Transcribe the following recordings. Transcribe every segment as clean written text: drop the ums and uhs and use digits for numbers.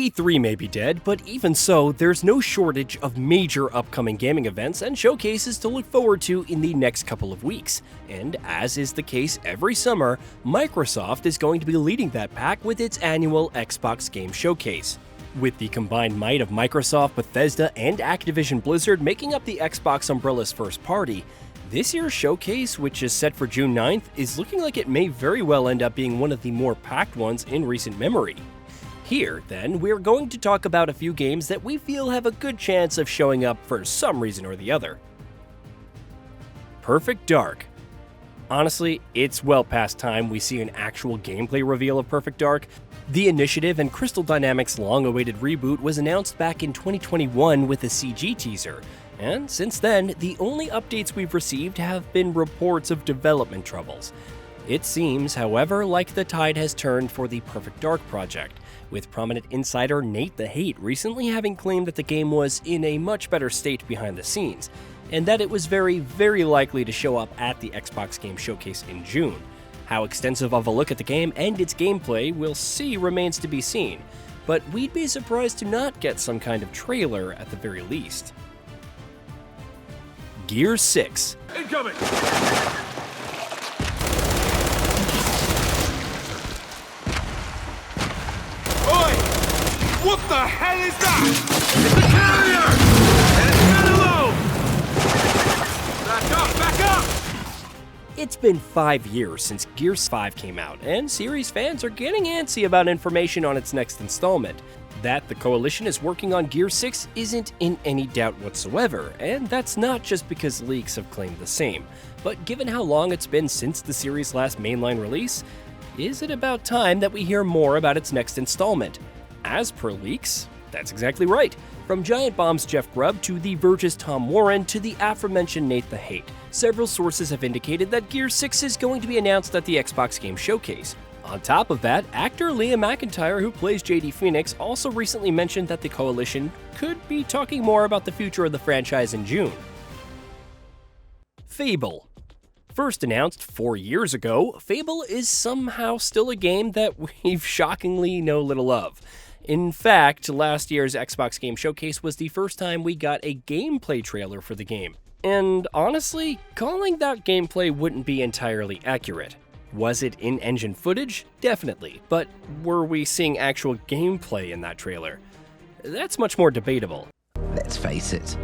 E3 may be dead, but even so, there's no shortage of major upcoming gaming events and showcases to look forward to in the next couple of weeks. And as is the case every summer, Microsoft is going to be leading that pack with its annual Xbox Game Showcase. With the combined might of Microsoft, Bethesda, and Activision Blizzard making up the Xbox umbrella's first party, this year's showcase, which is set for June 9th, is looking like it may very well end up being one of the more packed ones in recent memory. Here, then, we're going to talk about a few games that we feel have a good chance of showing up for some reason or the other. Perfect Dark. Honestly, it's well past time we see an actual gameplay reveal of Perfect Dark. The initiative and Crystal Dynamics' long-awaited reboot was announced back in 2021 with a CG teaser, and since then, the only updates we've received have been reports of development troubles. It seems, however, like the tide has turned for the Perfect Dark project, with prominent insider Nate the Hate recently having claimed that the game was in a much better state behind the scenes, and that it was very, very likely to show up at the Xbox Game Showcase in June. How extensive of a look at the game and its gameplay we'll see remains to be seen, but we'd be surprised to not get some kind of trailer at the very least. Gears 6. Incoming! What the hell is that? It's a carrier! And it's got alone! Back up! It's been 5 years since Gears 5 came out, and series fans are getting antsy about information on its next installment. That the Coalition is working on Gears 6 isn't in any doubt whatsoever, and that's not just because leaks have claimed the same, but given how long it's been since the series' last mainline release, is it about time that we hear more about its next installment? As per leaks, that's exactly right. From Giant Bomb's Jeff Grubb to The Verge's Tom Warren to the aforementioned Nate the Hate, several sources have indicated that Gears 6 is going to be announced at the Xbox Game Showcase. On top of that, actor Liam McIntyre, who plays JD Phoenix, also recently mentioned that the Coalition could be talking more about the future of the franchise in June. Fable. First announced 4 years ago, Fable is somehow still a game that we've shockingly know little of. In fact, last year's Xbox Game Showcase was the first time we got a gameplay trailer for the game. And honestly, calling that gameplay wouldn't be entirely accurate. Was it in-engine footage? Definitely, but were we seeing actual gameplay in that trailer? That's much more debatable. Let's face it,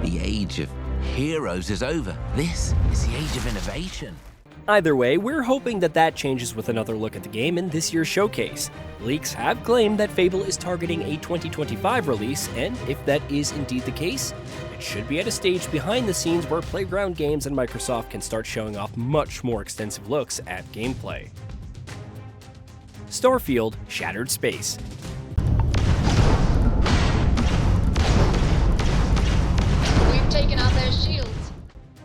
the age of heroes is over. This is the age of innovation. Either way, we're hoping that that changes with another look at the game in this year's showcase. Leaks have claimed that Fable is targeting a 2025 release, and if that is indeed the case, it should be at a stage behind the scenes where Playground Games and Microsoft can start showing off much more extensive looks at gameplay. Starfield: Shattered Space. We've taken out their shields.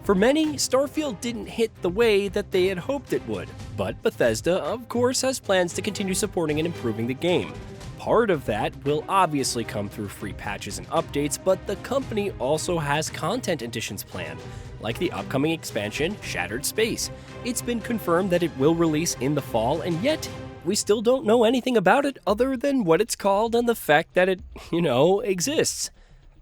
For many, Starfield didn't hit the way that they had hoped it would, but Bethesda, of course, has plans to continue supporting and improving the game. Part of that will obviously come through free patches and updates, but the company also has content additions planned, like the upcoming expansion, Shattered Space. It's been confirmed that it will release in the fall, and yet, we still don't know anything about it other than what it's called and the fact that it, exists.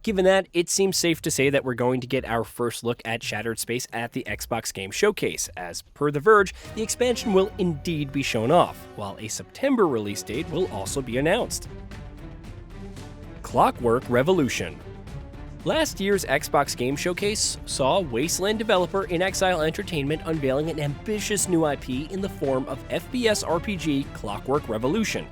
Given that, it seems safe to say that we're going to get our first look at Shattered Space at the Xbox Game Showcase. As per The Verge, the expansion will indeed be shown off, while a September release date will also be announced. Clockwork Revolution. Last year's Xbox Game Showcase saw Wasteland developer inXile Entertainment unveiling an ambitious new IP in the form of FPS RPG Clockwork Revolution.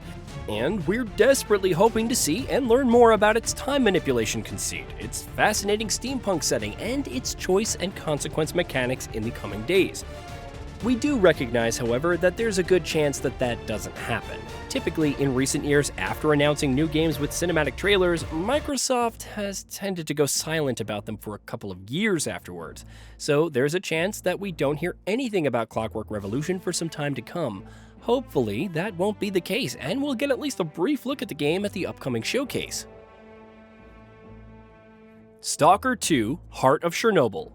And we're desperately hoping to see and learn more about its time manipulation conceit, its fascinating steampunk setting, and its choice and consequence mechanics in the coming days. We do recognize, however, that there's a good chance that that doesn't happen. Typically, in recent years, after announcing new games with cinematic trailers, Microsoft has tended to go silent about them for a couple of years afterwards. So there's a chance that we don't hear anything about Clockwork Revolution for some time to come. Hopefully, that won't be the case, and we'll get at least a brief look at the game at the upcoming showcase. Stalker 2: Heart of Chernobyl.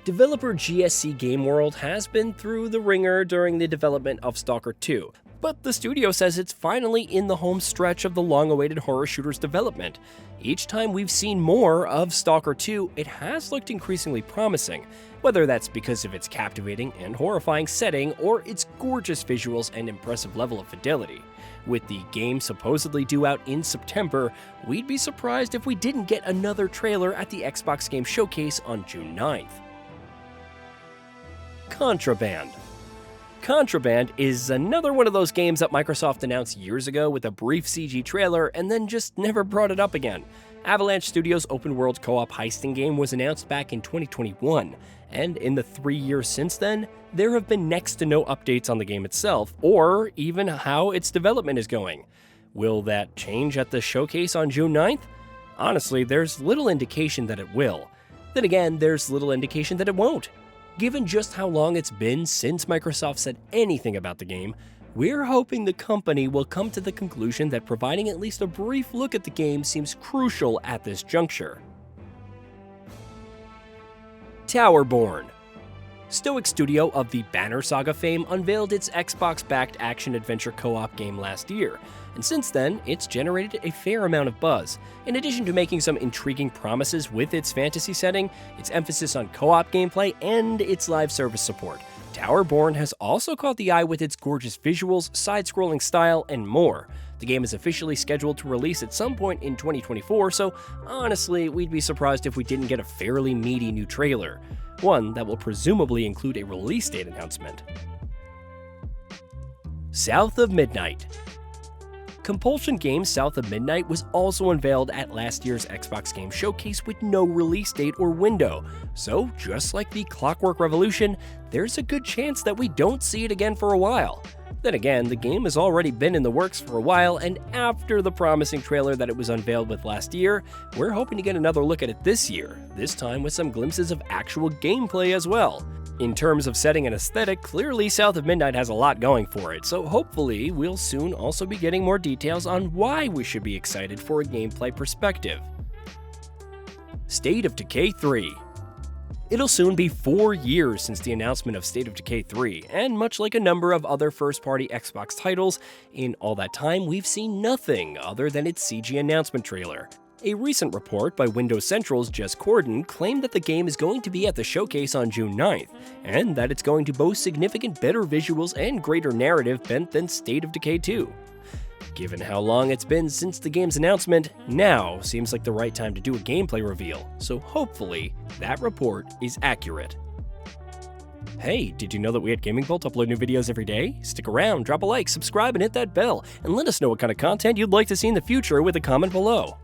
Developer GSC Game World has been through the ringer during the development of Stalker 2, but the studio says it's finally in the home stretch of the long-awaited horror shooter's development. Each time we've seen more of Stalker 2, it has looked increasingly promising, whether that's because of its captivating and horrifying setting or its gorgeous visuals and impressive level of fidelity. With the game supposedly due out in September, we'd be surprised if we didn't get another trailer at the Xbox Game Showcase on June 9th. Contraband. Contraband is another one of those games that Microsoft announced years ago with a brief CG trailer and then just never brought it up again. Avalanche Studios' open-world co-op heisting game was announced back in 2021, and in the 3 years since then, there have been next to no updates on the game itself, or even how its development is going. Will that change at the showcase on June 9th? Honestly, there's little indication that it will. Then again, there's little indication that it won't. Given just how long it's been since Microsoft said anything about the game, we're hoping the company will come to the conclusion that providing at least a brief look at the game seems crucial at this juncture. Towerborn. Stoic Studio of the Banner Saga fame unveiled its Xbox-backed action-adventure co-op game last year, and since then, it's generated a fair amount of buzz. In addition to making some intriguing promises with its fantasy setting, its emphasis on co-op gameplay, and its live service support, Towerborn has also caught the eye with its gorgeous visuals, side-scrolling style, and more. The game is officially scheduled to release at some point in 2024, so honestly, we'd be surprised if we didn't get a fairly meaty new trailer. One that will presumably include a release date announcement. South of Midnight. Compulsion Games' South of Midnight was also unveiled at last year's Xbox Game Showcase with no release date or window, so just like the Clockwork Revolution, there's a good chance that we don't see it again for a while. Then again, the game has already been in the works for a while, and after the promising trailer that it was unveiled with last year, we're hoping to get another look at it this year, this time with some glimpses of actual gameplay as well. In terms of setting and aesthetic, clearly South of Midnight has a lot going for it, so hopefully we'll soon also be getting more details on why we should be excited for a gameplay perspective. State of Decay 3. It'll soon be 4 years since the announcement of State of Decay 3, and much like a number of other first-party Xbox titles, in all that time we've seen nothing other than its CG announcement trailer. A recent report by Windows Central's Jez Corden claimed that the game is going to be at the showcase on June 9th, and that it's going to boast significant better visuals and greater narrative bent than State of Decay 2. Given how long it's been since the game's announcement, now seems like the right time to do a gameplay reveal, so hopefully that report is accurate. Hey, did you know that we at GamingBolt upload new videos every day? Stick around, drop a like, subscribe, and hit that bell, and let us know what kind of content you'd like to see in the future with a comment below.